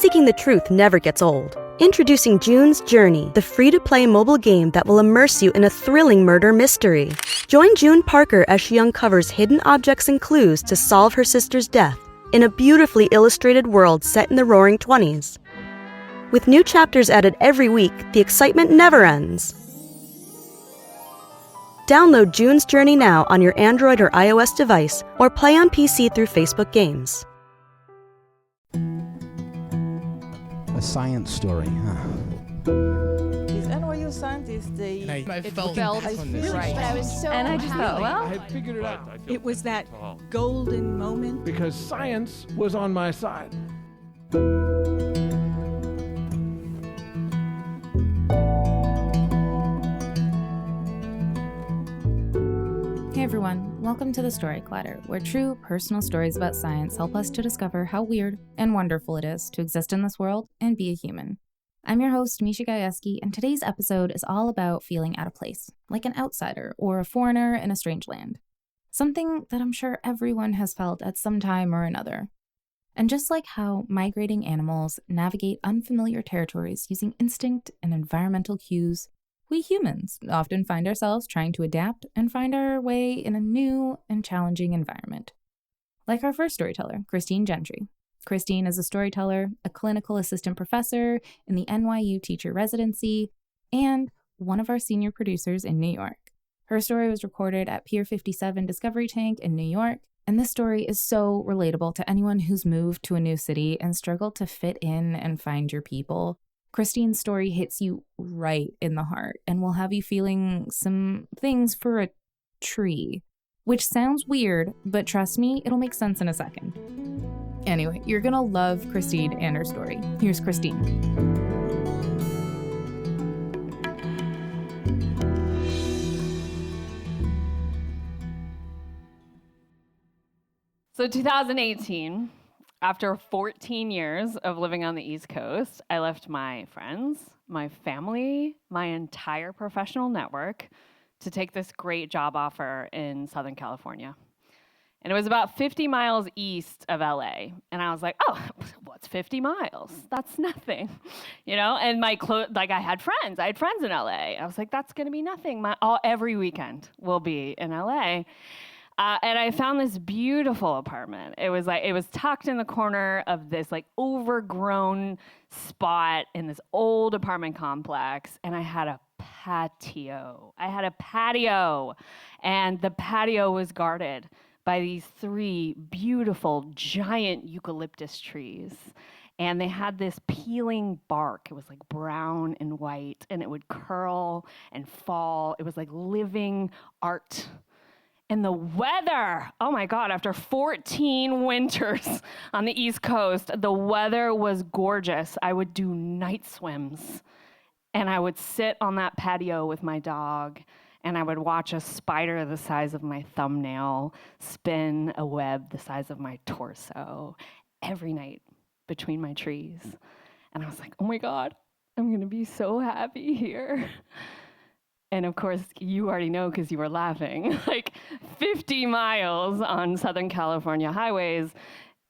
seeking the truth never gets old. Introducing June's Journey, the free-to-play mobile game that will immerse you in a thrilling murder mystery. Join June Parker as she uncovers hidden objects and clues to solve her sister's death in a beautifully illustrated world set in the Roaring '20s. With new chapters added every week, the excitement never ends. Download June's Journey now on your Android or iOS device, or play on PC through Facebook Games. A science story, huh? These NYU scientists, I felt right. But I was so And I just thought, well, I had figured it out. it was that golden moment. Because science was on my side. Hey everyone, welcome to the Story Clatter, where true personal stories about science help us to discover how weird and wonderful it is to exist in this world and be a human. I'm your host, Misha Gajewski, and today's episode is all about feeling out of place, like an outsider or a foreigner in a strange land. Something that I'm sure everyone has felt at some time or another. And just like how migrating animals navigate unfamiliar territories using instinct and environmental cues, we humans often find ourselves trying to adapt and find our way in a new and challenging environment. Like our first storyteller, Christine Gentry. Christine is a storyteller, a clinical assistant professor in the NYU Teacher Residency, and one of our senior producers in New York. Her story was recorded at Pier 57 Discovery Tank in New York, and this story is so relatable to anyone who's moved to a new city and struggled to fit in and find your people. Christine's story hits you right in the heart and will have you feeling some things for a tree, which sounds weird, but trust me, it'll make sense in a second. Anyway, you're gonna love Christine and her story. Here's Christine. So 2018, after 14 years of living on the East Coast, I left my friends, my family, my entire professional network to take this great job offer in Southern California. And it was about 50 miles east of LA. And I was like, oh, what's 50 miles? That's nothing, you know? And I had friends in LA. I was like, that's gonna be nothing. Every weekend will be in LA. And I found this beautiful apartment. It was tucked in the corner of this overgrown spot in this old apartment complex, and I had a patio. And the patio was guarded by these 3 beautiful giant eucalyptus trees. And they had this peeling bark. It was like brown and white, and it would curl and fall. It was like living art. And the weather, oh my God, after 14 winters on the East Coast, the weather was gorgeous. I would do night swims, and I would sit on that patio with my dog, and I would watch a spider the size of my thumbnail spin a web the size of my torso every night between my trees. And I was like, oh my God, I'm gonna be so happy here. And of course, you already know because you were laughing, 50 miles on Southern California highways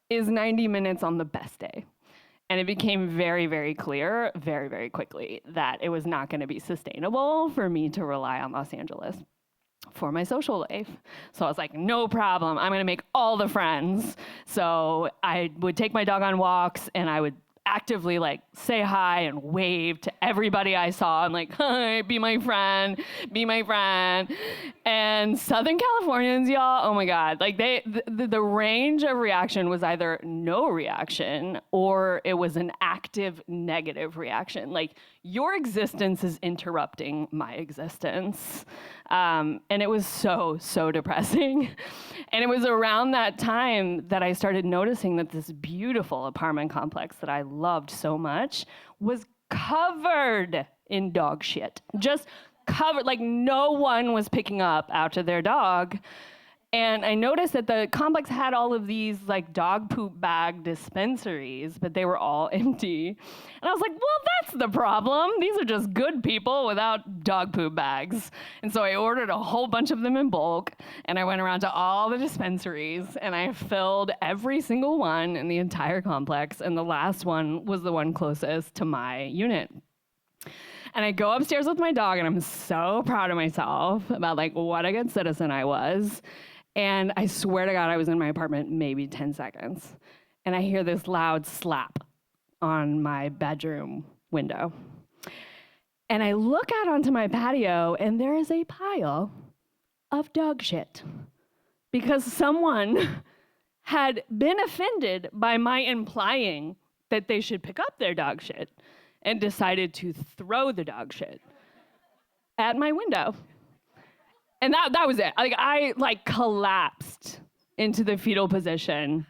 is 90 minutes on the best day. And it became very, very clear very, very quickly that it was not going to be sustainable for me to rely on Los Angeles for my social life. So I was like, no problem. I'm going to make all the friends. So I would take my dog on walks, and I would actively say hi and wave to everybody I saw. I'm like, hi, be my friend. And Southern Californians, y'all, oh my God, the range of reaction was either no reaction or it was an active negative reaction. Your existence is interrupting my existence. And it was so, so depressing. And it was around that time that I started noticing that this beautiful apartment complex that I loved so much was covered in dog shit. Just covered, no one was picking up after their dog. And I noticed that the complex had all of these like dog poop bag dispensaries, but they were all empty. And I was like, well, that's the problem. These are just good people without dog poop bags. And so I ordered a whole bunch of them in bulk, and I went around to all the dispensaries, and I filled every single one in the entire complex, and the last one was the one closest to my unit. And I go upstairs with my dog, and I'm so proud of myself about like what a good citizen I was. And I swear to God, I was in my apartment maybe 10 seconds. And I hear this loud slap on my bedroom window. And I look out onto my patio, and there is a pile of dog shit. Because someone had been offended by my implying that they should pick up their dog shit and decided to throw the dog shit at my window. And that was it. I collapsed into the fetal position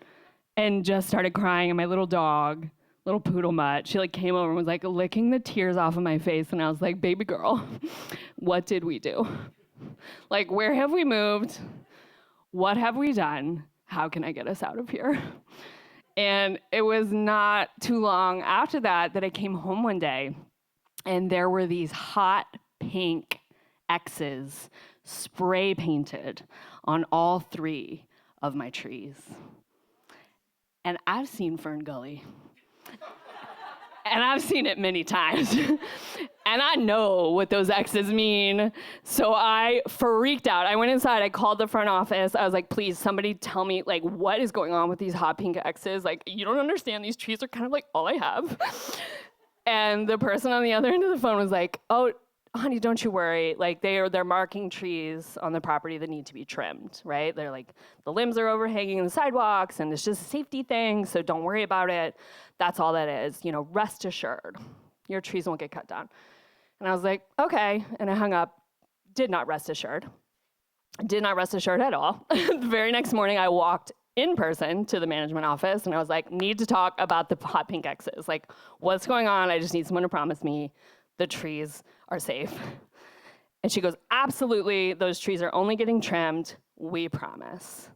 and just started crying. And my little dog, little poodle mutt, she came over and was licking the tears off of my face. And I was like, baby girl, what did we do? Where have we moved? What have we done? How can I get us out of here? And it was not too long after that I came home one day, and there were these hot pink X's spray painted on all 3 of my trees. And I've seen Fern Gully. And I've seen it many times. And I know what those X's mean. So I freaked out. I went inside, I called the front office. I was like, please, somebody tell me what is going on with these hot pink X's? You don't understand, these trees are kind of all I have. And the person on the other end of the phone was like, oh, honey, don't you worry. They're marking trees on the property that need to be trimmed, right? They're the limbs are overhanging the sidewalks, and it's just a safety thing, so don't worry about it. That's all that is. Rest assured, your trees won't get cut down. And I was like, okay, and I hung up. Did not rest assured. Did not rest assured at all. The very next morning, I walked in person to the management office, and I was like, need to talk about the hot pink X's. What's going on? I just need someone to promise me the trees are safe. And she goes, absolutely, those trees are only getting trimmed, we promise.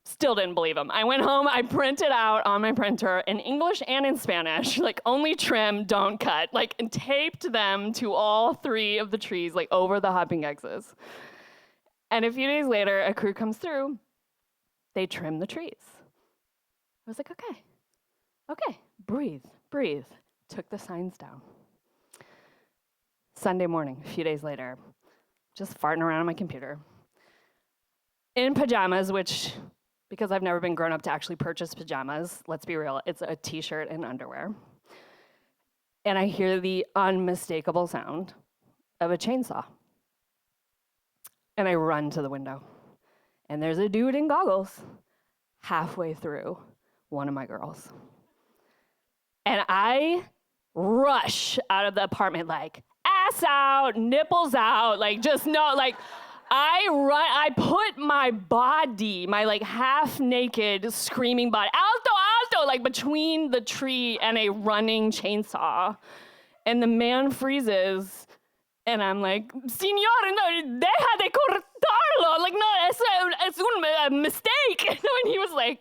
Still didn't believe him. I went home, I printed out on my printer in English and in Spanish, only trim, don't cut, and taped them to all 3 of the trees, over the hot pink X's. And a few days later, a crew comes through, they trim the trees. I was like, okay, breathe. Took the signs down. Sunday morning, a few days later, just farting around on my computer. In pajamas, which, because I've never been grown up to actually purchase pajamas, let's be real, it's a t-shirt and underwear. And I hear the unmistakable sound of a chainsaw. And I run to the window. And there's a dude in goggles halfway through one of my girls. And I rush out of the apartment ass out, nipples out, I put my body, my half naked screaming body, alto, between the tree and a running chainsaw. And the man freezes, and I'm like, Signor, no, deja de cortarlo. No, es un mistake. And he was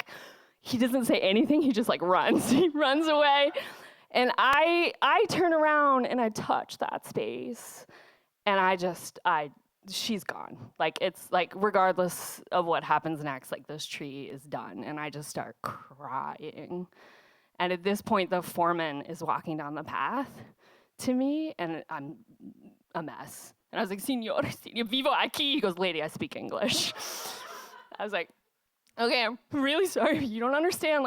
he doesn't say anything, he just runs. He runs away. And I turn around and I touch that space, and she's gone. It's regardless of what happens next, this tree is done. And I just start crying. And at this point, the foreman is walking down the path to me, and I'm a mess. And I was like, Señor, vivo aquí. He goes, lady, I speak English. I was like, okay, I'm really sorry, you don't understand,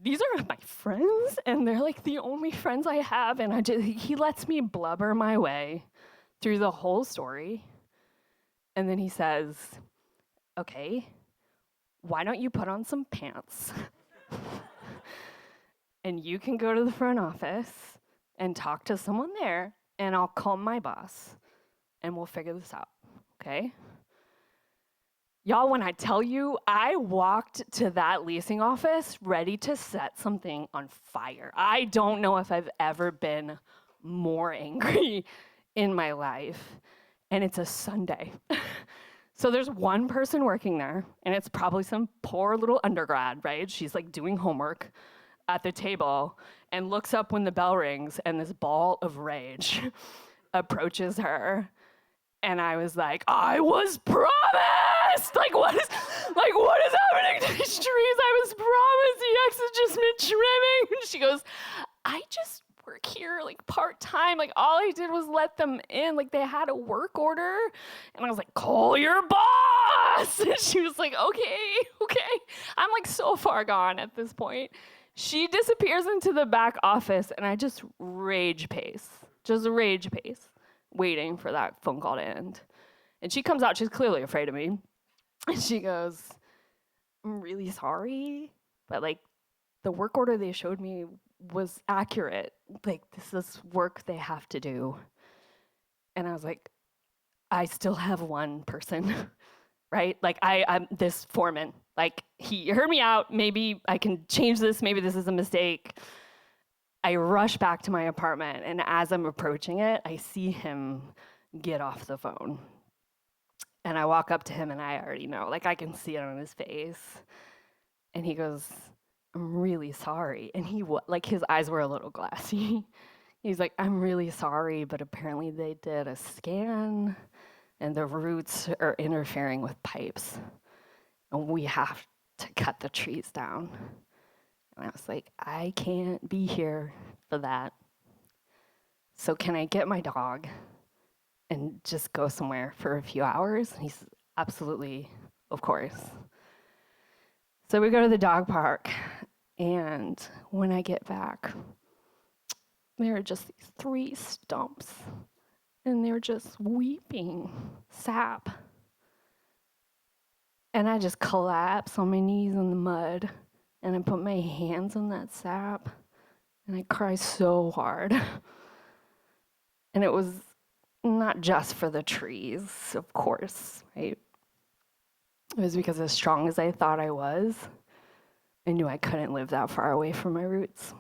these are my friends, and they're the only friends I have, and he lets me blubber my way through the whole story. And then he says, okay, why don't you put on some pants? And you can go to the front office and talk to someone there, and I'll call my boss, and we'll figure this out, okay? Y'all, when I tell you, I walked to that leasing office ready to set something on fire. I don't know if I've ever been more angry in my life. And it's a Sunday. So there's one person working there, and it's probably some poor little undergrad, right? She's like doing homework at the table and looks up when the bell rings, and this ball of rage approaches her. And I was like, I was promised! Like, what is happening to these trees? I was promised the exogenous trimming. And she goes, I just work here like part-time. Like, all I did was let them in. Like, they had a work order. And I was like, call your boss! And she was like, okay. I'm like so far gone at this point. She disappears into the back office, and I just rage pace, waiting for that phone call to end. And she comes out, she's clearly afraid of me. And she goes, I'm really sorry, but like the work order they showed me was accurate. Like, this is work they have to do. And I was like, I still have one person, right? Like, I'm this foreman. Like, he heard me out. Maybe I can change this. Maybe this is a mistake. I rush back to my apartment, and as I'm approaching it, I see him get off the phone. And I walk up to him, and I already know. Like, I can see it on his face. And he goes, I'm really sorry. And his eyes were a little glassy. He's like, I'm really sorry, but apparently they did a scan, and the roots are interfering with pipes. And we have to cut the trees down. And I was like, I can't be here for that. So can I get my dog and just go somewhere for a few hours? And he says, absolutely, of course. So we go to the dog park, and when I get back, there are just these 3 stumps, and they're just weeping sap. And I just collapse on my knees in the mud, and I put my hands on that sap, and I cry so hard. And it was not just for the trees, of course, right? It was because as strong as I thought I was, I knew I couldn't live that far away from my roots.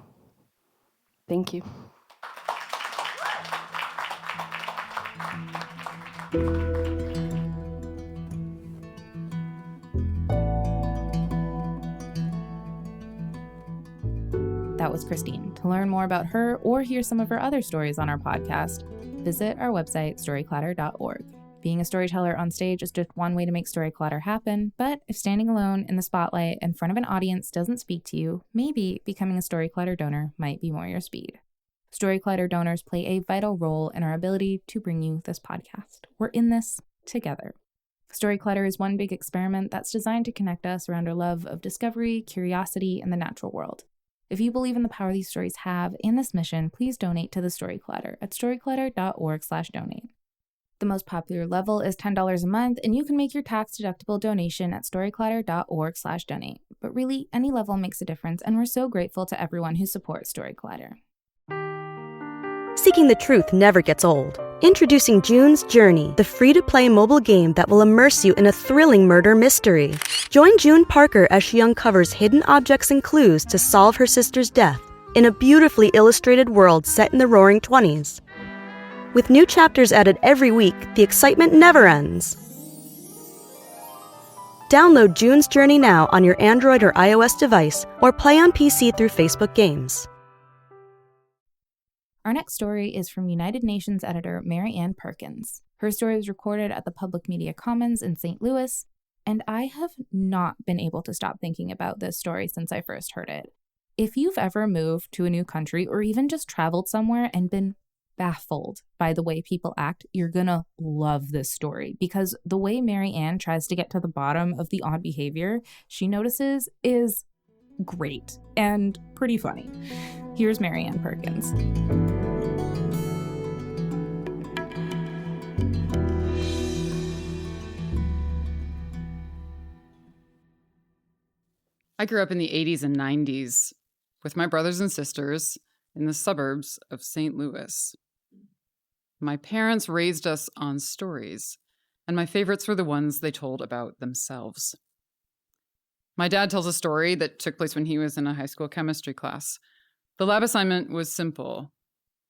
Thank you. That was Christine. To learn more about her or hear some of her other stories on our podcast, visit our website, storyclatter.org. Being a storyteller on stage is just one way to make story clutter happen, but if standing alone in the spotlight in front of an audience doesn't speak to you, maybe becoming a story clutter donor might be more your speed. Story clutter donors play a vital role in our ability to bring you this podcast. We're in this together. Story Clutter is one big experiment that's designed to connect us around our love of discovery, curiosity, and the natural world. If you believe in the power these stories have and this mission, please donate to the Story Clutter at storyclatter.org/donate. The most popular level is $10 a month, and you can make your tax-deductible donation at storyclatter.org/donate. But really, any level makes a difference, and we're so grateful to everyone who supports Story Clutter. Seeking the truth never gets old. Introducing June's Journey, the free-to-play mobile game that will immerse you in a thrilling murder mystery. Join June Parker as she uncovers hidden objects and clues to solve her sister's death in a beautifully illustrated world set in the Roaring '20s. With new chapters added every week, the excitement never ends. Download June's Journey now on your Android or iOS device, or play on PC through Facebook Games. Our next story is from United Nations editor Mary Ann Perkins. Her story was recorded at the Public Media Commons in St. Louis, and I have not been able to stop thinking about this story since I first heard it. If you've ever moved to a new country or even just traveled somewhere and been baffled by the way people act, you're gonna love this story, because the way Mary Ann tries to get to the bottom of the odd behavior she notices is great and pretty funny. Here's Mary Ann Perkins. I grew up in the 80s and 90s with my brothers and sisters in the suburbs of St. Louis. My parents raised us on stories, and my favorites were the ones they told about themselves. My dad tells a story that took place when he was in a high school chemistry class. The lab assignment was simple.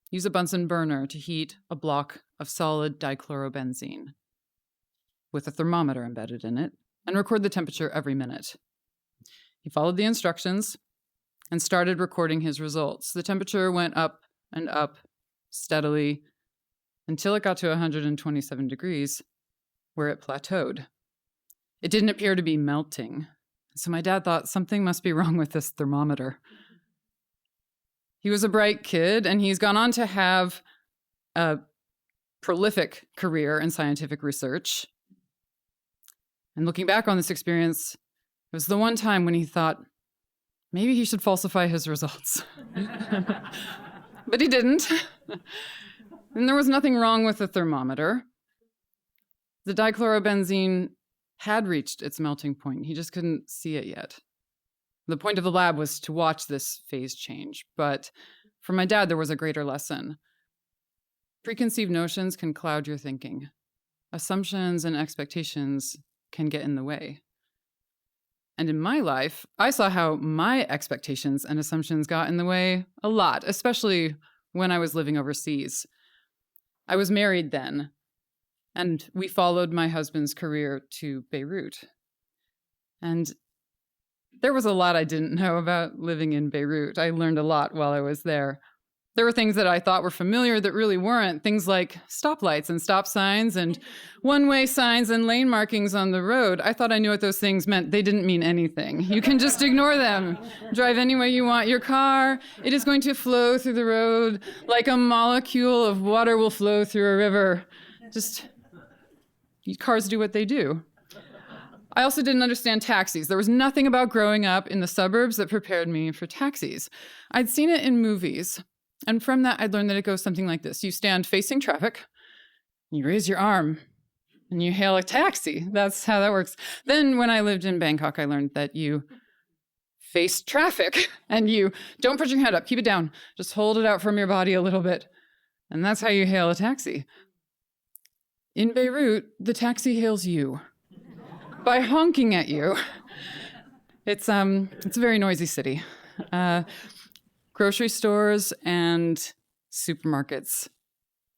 Use a Bunsen burner to heat a block of solid dichlorobenzene. with a thermometer embedded in it and record the temperature every minute. He followed the instructions and started recording his results. The temperature went up and up steadily until it got to 127 degrees, where it plateaued. It didn't appear to be melting, so my dad thought something must be wrong with this thermometer. He was a bright kid, and he's gone on to have a prolific career in scientific research. And looking back on this experience, it was the one time when he thought maybe he should falsify his results. But he didn't. And there was nothing wrong with the thermometer. The dichlorobenzene had reached its melting point. He just couldn't see it yet. The point of the lab was to watch this phase change. But for my dad, there was a greater lesson. Preconceived notions can cloud your thinking. Assumptions and expectations can get in the way. And in my life, I saw how my expectations and assumptions got in the way a lot, especially when I was living overseas. I was married then, and we followed my husband's career to Beirut. And there was a lot I didn't know about living in Beirut. I learned a lot while I was there. There were things that I thought were familiar that really weren't, things like stoplights and stop signs and one-way signs and lane markings on the road. I thought I knew what those things meant. They didn't mean anything. You can just ignore them. Drive any way you want. Your car, it is going to flow through the road like a molecule of water will flow through a river. Just, cars do what they do. I also didn't understand taxis. There was nothing about growing up in the suburbs that prepared me for taxis. I'd seen it in movies. And from that, I'd learned that it goes something like this. You stand facing traffic, you raise your arm, and you hail a taxi. That's how that works. Then when I lived in Bangkok, I learned that you face traffic, and you don't put your head up, keep it down. Just hold it out from your body a little bit. And that's how you hail a taxi. In Beirut, the taxi hails you by honking at you. It's a very noisy city. Grocery stores and supermarkets,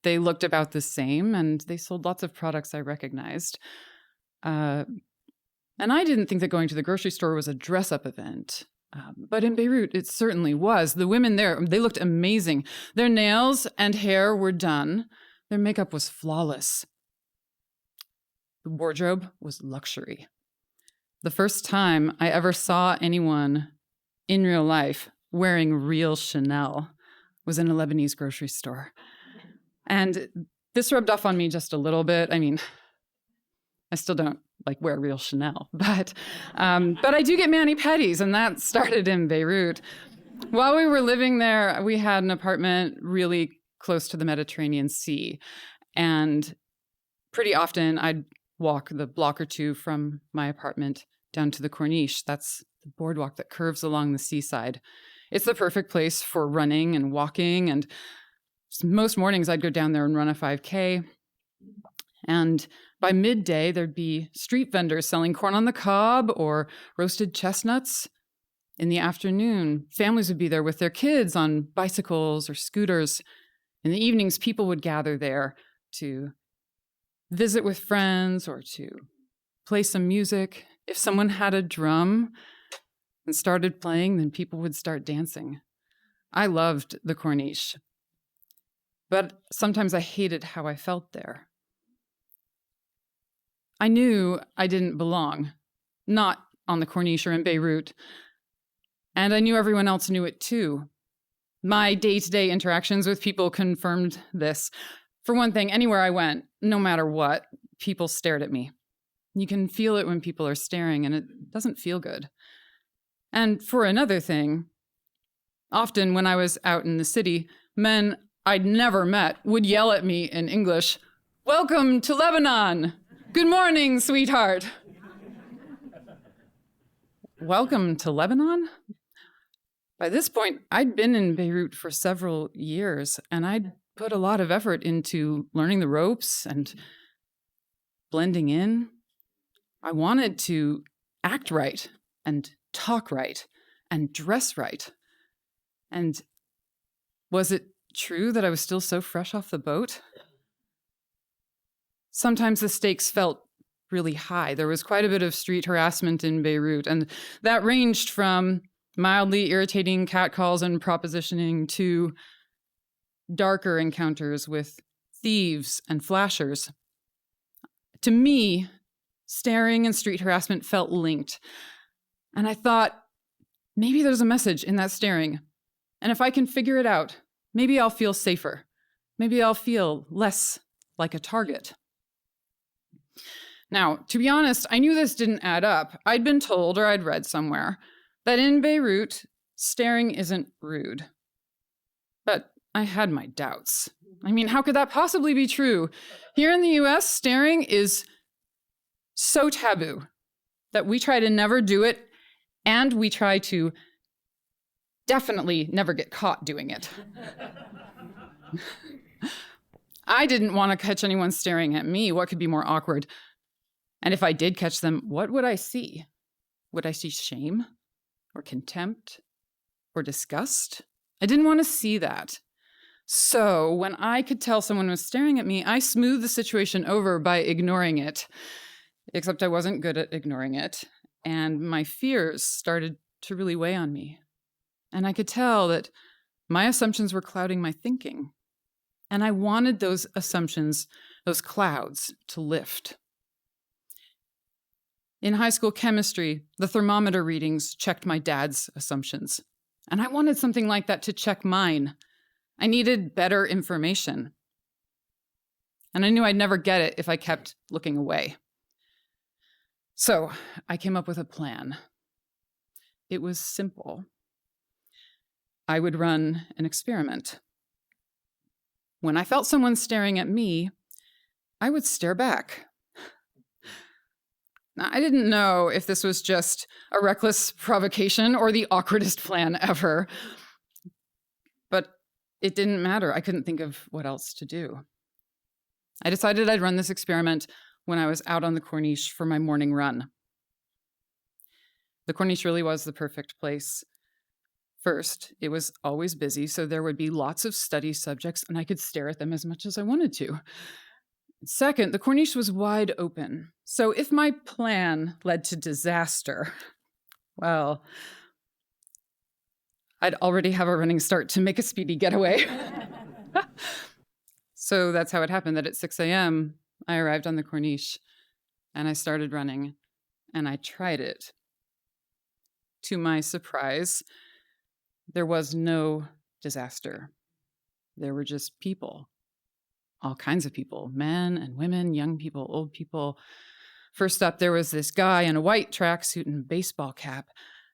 they looked about the same, and they sold lots of products I recognized. And I didn't think that going to the grocery store was a dress-up event. But in Beirut, it certainly was. The women there, they looked amazing. Their nails and hair were done. Their makeup was flawless. The wardrobe was luxury. The first time I ever saw anyone in real life wearing real Chanel was in a Lebanese grocery store. And this rubbed off on me just a little bit. I mean, I still don't wear real Chanel, but I do get mani-pedis, and that started in Beirut. While we were living there, we had an apartment really close to the Mediterranean Sea. And pretty often I'd walk the block or two from my apartment down to the Corniche. That's the boardwalk that curves along the seaside. It's the perfect place for running and walking. And most mornings I'd go down there and run a 5K. And by midday, there'd be street vendors selling corn on the cob or roasted chestnuts. In the afternoon, families would be there with their kids on bicycles or scooters. In the evenings, people would gather there to visit with friends or to play some music. If someone had a drum and started playing, then people would start dancing. I loved the Corniche, but sometimes I hated how I felt there. I knew I didn't belong, not on the Corniche or in Beirut, and I knew everyone else knew it too. My day-to-day interactions with people confirmed this. For one thing, anywhere I went, no matter what, people stared at me. You can feel it when people are staring, and it doesn't feel good. And for another thing, often when I was out in the city, men I'd never met would yell at me in English, "Welcome to Lebanon! Good morning, sweetheart!" Welcome to Lebanon? By this point, I'd been in Beirut for several years, and I'd put a lot of effort into learning the ropes and blending in. I wanted to act right and talk right and dress right. And was it true that I was still so fresh off the boat? Sometimes the stakes felt really high. There was quite a bit of street harassment in Beirut, and that ranged from mildly irritating catcalls and propositioning to darker encounters with thieves and flashers. To me, staring and street harassment felt linked. And I thought, maybe there's a message in that staring. And if I can figure it out, maybe I'll feel safer. Maybe I'll feel less like a target. Now, to be honest, I knew this didn't add up. I'd been told, or I'd read somewhere, that in Beirut, staring isn't rude. But I had my doubts. I mean, how could that possibly be true? Here in the US, staring is so taboo that we try to never do it, and we try to definitely never get caught doing it. I didn't want to catch anyone staring at me. What could be more awkward? And if I did catch them, what would I see? Would I see shame or contempt or disgust? I didn't want to see that. So when I could tell someone was staring at me, I smoothed the situation over by ignoring it. Except I wasn't good at ignoring it. And my fears started to really weigh on me. And I could tell that my assumptions were clouding my thinking. And I wanted those assumptions, those clouds, to lift. In high school chemistry, the thermometer readings checked my dad's assumptions. And I wanted something like that to check mine. I needed better information. And I knew I'd never get it if I kept looking away. So I came up with a plan. It was simple. I would run an experiment. When I felt someone staring at me, I would stare back. Now, I didn't know if this was just a reckless provocation or the awkwardest plan ever. But it didn't matter. I couldn't think of what else to do. I decided I'd run this experiment when I was out on the Corniche for my morning run. The Corniche really was the perfect place. First, it was always busy, so there would be lots of study subjects, and I could stare at them as much as I wanted to. Second, the Corniche was wide open, so if my plan led to disaster, well, I'd already have a running start to make a speedy getaway. So that's how it happened, that at 6 a.m., I arrived on the Corniche, and I started running, and I tried it. To my surprise, there was no disaster. There were just people, all kinds of people, men and women, young people, old people. First up, there was this guy in a white tracksuit and baseball cap.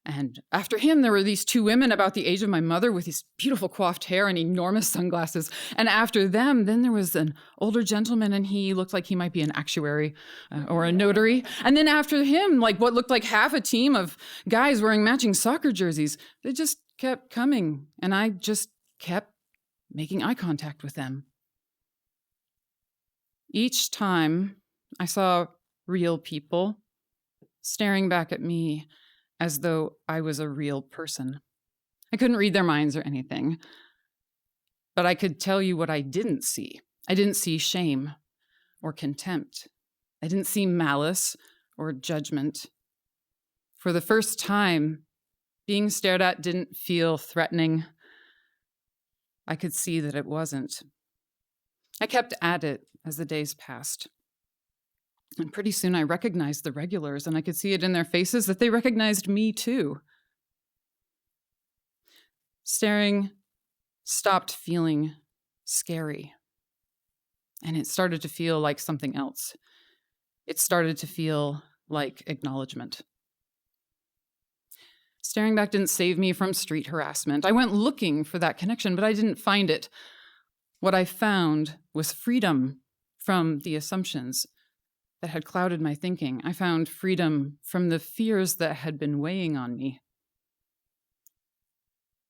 And after him, there were these two women about the age of my mother with these beautiful coiffed hair and enormous sunglasses. And after them, then there was an older gentleman, and he looked like he might be an actuary or a notary. And then after him, like what looked like half a team of guys wearing matching soccer jerseys. They just kept coming, and I just kept making eye contact with them. Each time I saw real people staring back at me as though I was a real person. I couldn't read their minds or anything, but I could tell you what I didn't see. I didn't see shame or contempt. I didn't see malice or judgment. For the first time, being stared at didn't feel threatening. I could see that it wasn't. I kept at it as the days passed. And pretty soon I recognized the regulars, and I could see it in their faces that they recognized me too. Staring stopped feeling scary, and it started to feel like something else. It started to feel like acknowledgement. Staring back didn't save me from street harassment. I went looking for that connection, but I didn't find it. What I found was freedom from the assumptions that had clouded my thinking. I found freedom from the fears that had been weighing on me.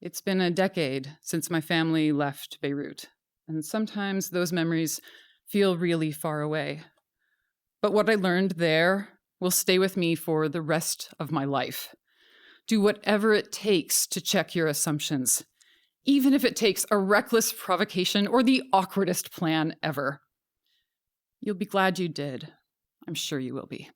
It's been a decade since my family left Beirut, and sometimes those memories feel really far away. But what I learned there will stay with me for the rest of my life. Do whatever it takes to check your assumptions, even if it takes a reckless provocation or the awkwardest plan ever. You'll be glad you did. I'm sure you will be.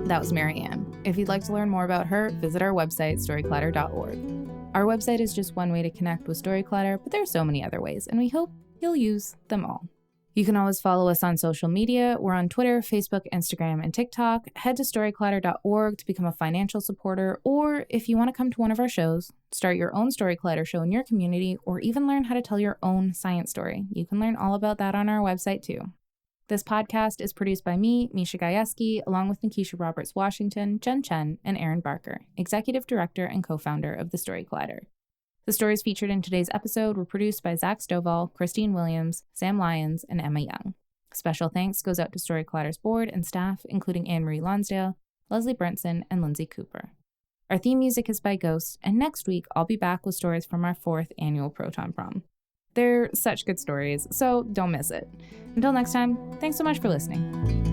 That was Marianne. If you'd like to learn more about her, visit our website, storyclatter.org. Our website is just one way to connect with Storyclatter, but there are so many other ways, and we hope you'll use them all. You can always follow us on social media. We're on Twitter, Facebook, Instagram, and TikTok. Head to storyclatter.org to become a financial supporter, or if you want to come to one of our shows, start your own Storyclatter show in your community, or even learn how to tell your own science story. You can learn all about that on our website, too. This podcast is produced by me, Misha Gajewski, along with Nikisha Roberts-Washington, Jen Chen, and Aaron Barker, Executive Director and co-founder of The Storyclatter. The stories featured in today's episode were produced by Zach Stovall, Christine Williams, Sam Lyons, and Emma Young. Special thanks goes out to Storyclatter's board and staff, including Anne-Marie Lonsdale, Leslie Brentson, and Lindsay Cooper. Our theme music is by Ghost, and next week I'll be back with stories from our 4th annual Proton Prom. They're such good stories, so don't miss it. Until next time, thanks so much for listening.